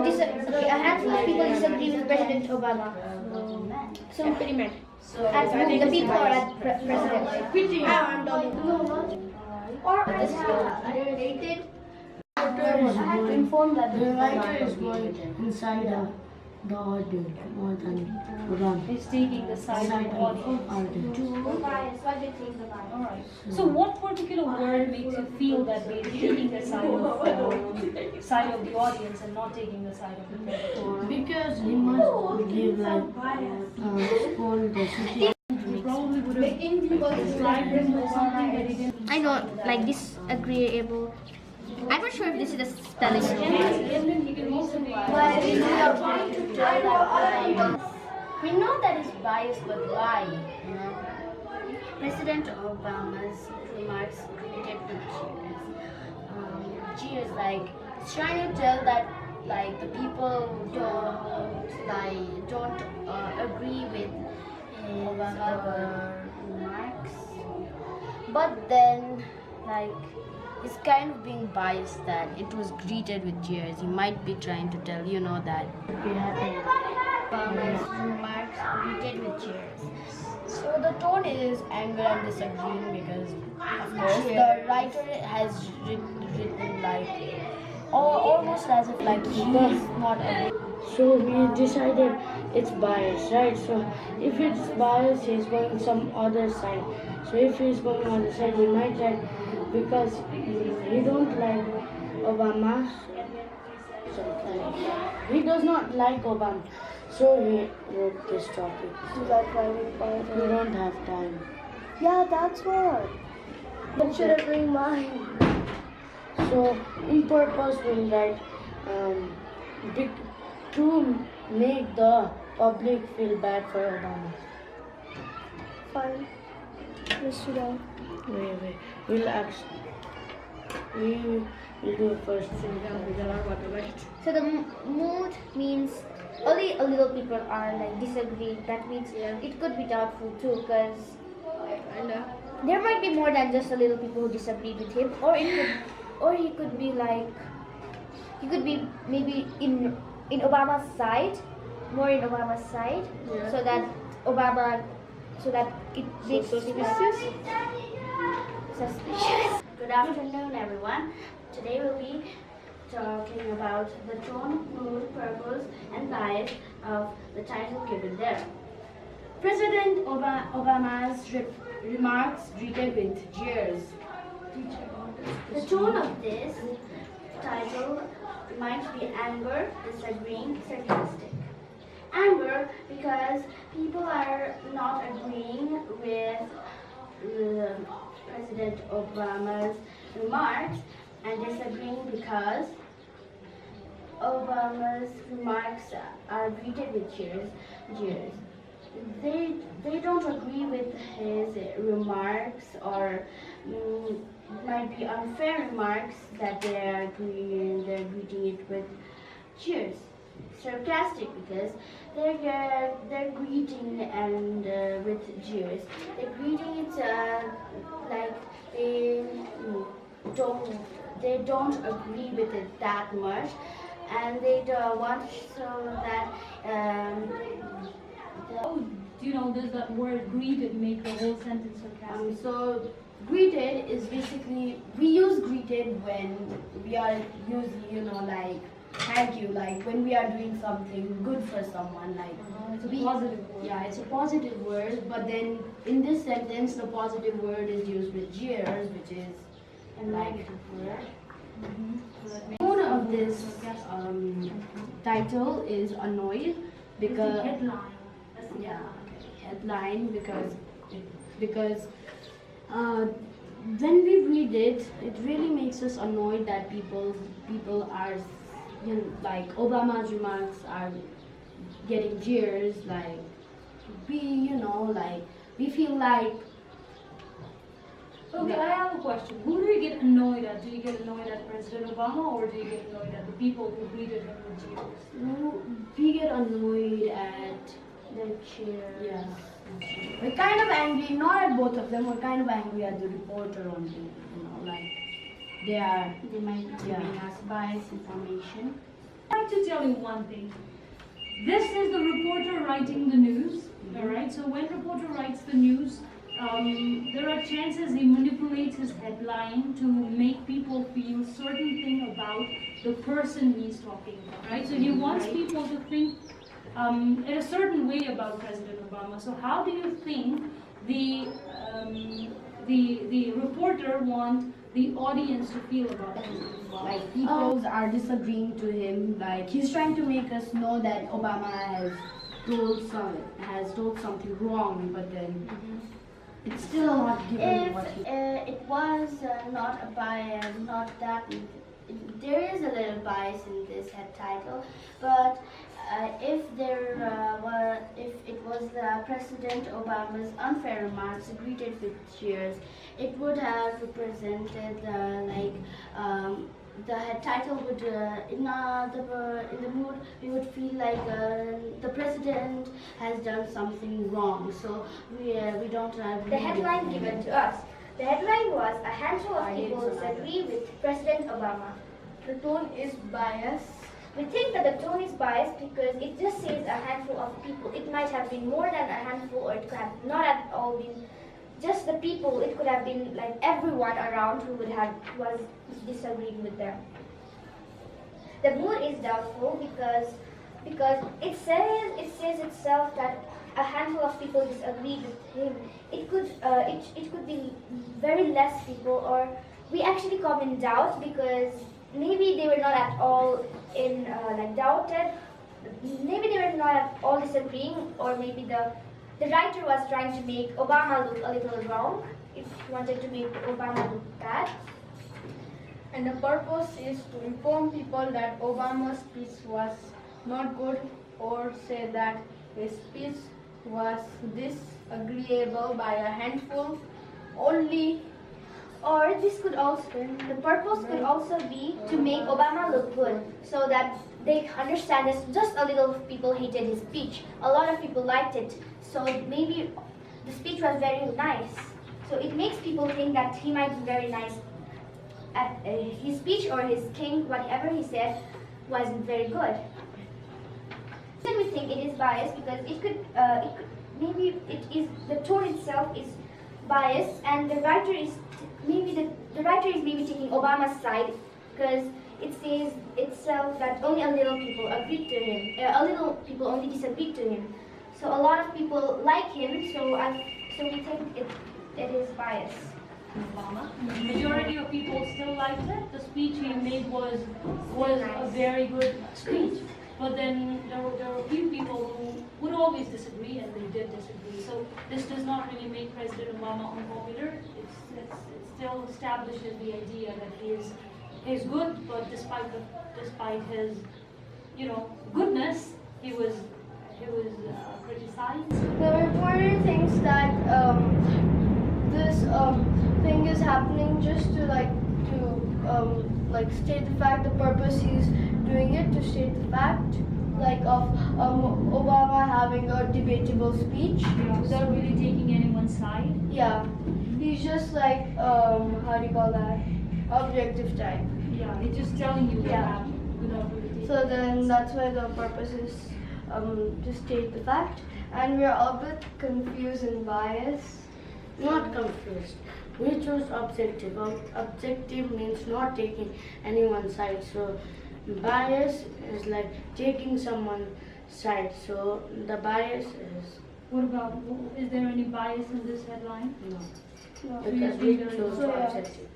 okay, a handful of people disagree with President Obama. So pretty much. The people are at president. Or I have dated. I have to inform that the writer is going inside the audience more than run. He's taking the side of the audience. Why they take the bias? Alright. So what particular word makes you feel that way, taking the side of the audience and not taking the side of the president? Because he must give like scold the city. He probably would have described him or something that he didn't. I know, like disagreeable. I'm not sure if this is the spelling. We know that it's biased, but why? You know? President Obama's remarks created the cheers. Like it's trying to tell that like the people don't agree with his remarks, but then like it's kind of being biased that it was greeted with cheers. He might be trying to tell that Obama's remarks greeted with cheers. So the tone is anger and disagreeing because of course the writer has written like almost as if like he's not agree. So we decided it's bias, right? So if it's bias, he's going some other side. So if he's going on the side, he might write because he don't like Obama. He does not like Obama. So he wrote this topic. Is that writing bias? We don't have time. Yeah, that's what. But should I bring mine? So in purpose we'll write to make the public feel bad for Obama. Fine. Let's do that. Wait. We'll do it first. So the mood means only a little people are like disagree. That means it could be doubtful too, because there might be more than just a little people who disagree with him, or he could be maybe in Obama's side, more in Obama's side, so that it makes suspicious. Good afternoon, everyone. Today we'll be talking about the tone, mood, purpose, and bias of the title given there. President Obama's remarks greeted with jeers. The tone of this title might be anger, disagreeing, sarcastic. Anger because people are not agreeing with President Obama's remarks, and disagreeing because Obama's remarks are greeted with jeers. They don't agree with his remarks, or might be unfair remarks that they're greeting it with cheers. Sarcastic because they're greeting and with jeers. They're greeting it like they don't agree with it that much, and they want so that does that word greeted make the whole sentence sarcastic? so greeted is basically, we use greeted when we are using like thank you, like when we are doing something good for someone, like it's a positive word. Yeah, it's a positive word, but then in this sentence the positive word is used with jeers, which is a negative word. The tone of this title is annoyed because headline because when we read it, it really makes us annoyed that people are like Obama's remarks are getting jeers, like we feel like. Okay, I have a question. Who do you get annoyed at? Do you get annoyed at President Obama, or do you get annoyed at the people who greeted him with jeers? We get annoyed at the cheers. Yeah. We're kind of angry, not at both of them, we're kind of angry at the reporter only, like they might be giving us biased information. I'd like to tell you one thing. This is the reporter writing the news, alright? So when reporter writes the news, there are chances he manipulates his headline to make people feel certain thing about the person he's talking about, right? So he wants people to think in a certain way about President Obama. So how do you think the reporter want the audience to feel about President Obama? Like people are disagreeing to him. Like he's trying to make us know that Obama has told something wrong, but then it's still not given If what he. it was not a bias, not that. There is a little bias in this head title, but if it was President Obama's unfair remarks greeted with cheers, it would have represented the head title would in the mood we would feel like the president has done something wrong. So we don't have The headline given to us. The headline was a handful of people disagree with President Obama. The tone is biased. We think that the tone is biased because it just says a handful of people. It might have been more than a handful, or it could have not at all been just the people. It could have been like everyone around who was disagreeing with them. The mood is doubtful because it says itself that a handful of people disagree with him. It could be very less people, or we actually come in doubt because maybe they were not at all doubted. Maybe they were not at all disagreeing, or maybe the writer was trying to make Obama look a little wrong. If he wanted to make Obama look bad. And the purpose is to inform people that Obama's speech was not good, or say that his speech was disagreeable by a handful only. Or the purpose could also be to make Obama look good, so that they understand that just a little people hated his speech. A lot of people liked it, so maybe the speech was very nice. So it makes people think that he might be very nice at his speech, or his king, whatever he said, wasn't very good. Then we think it is biased because maybe the tone itself is biased, and the writer is maybe taking Obama's side because it says itself that only a little people agreed to him, a little people only disagreed to him. So a lot of people like him, so we think it is biased. Obama. Majority of people still liked it. The speech he made was a very good speech. But then there were a few people who would always disagree, and they did disagree. So this does not really make President Obama unpopular. It still establishes the idea that he is good, but despite his goodness, he was criticized. The reporter thinks that this thing is happening just to state the fact. The purpose he's doing it to state the fact, of Obama having a debatable speech. Without really taking anyone's side. Yeah, he's just how do you call that? Objective type. Yeah, it's just telling you what Yeah. happened without really taking. So then that's why the purpose is to state the fact, and we're a bit confused and biased. Not confused. We chose objective. Objective means not taking anyone's side. So bias is like taking someone's side. So the bias is What about, is there any bias in this headline? no. No. Because we chose So, yeah. objective.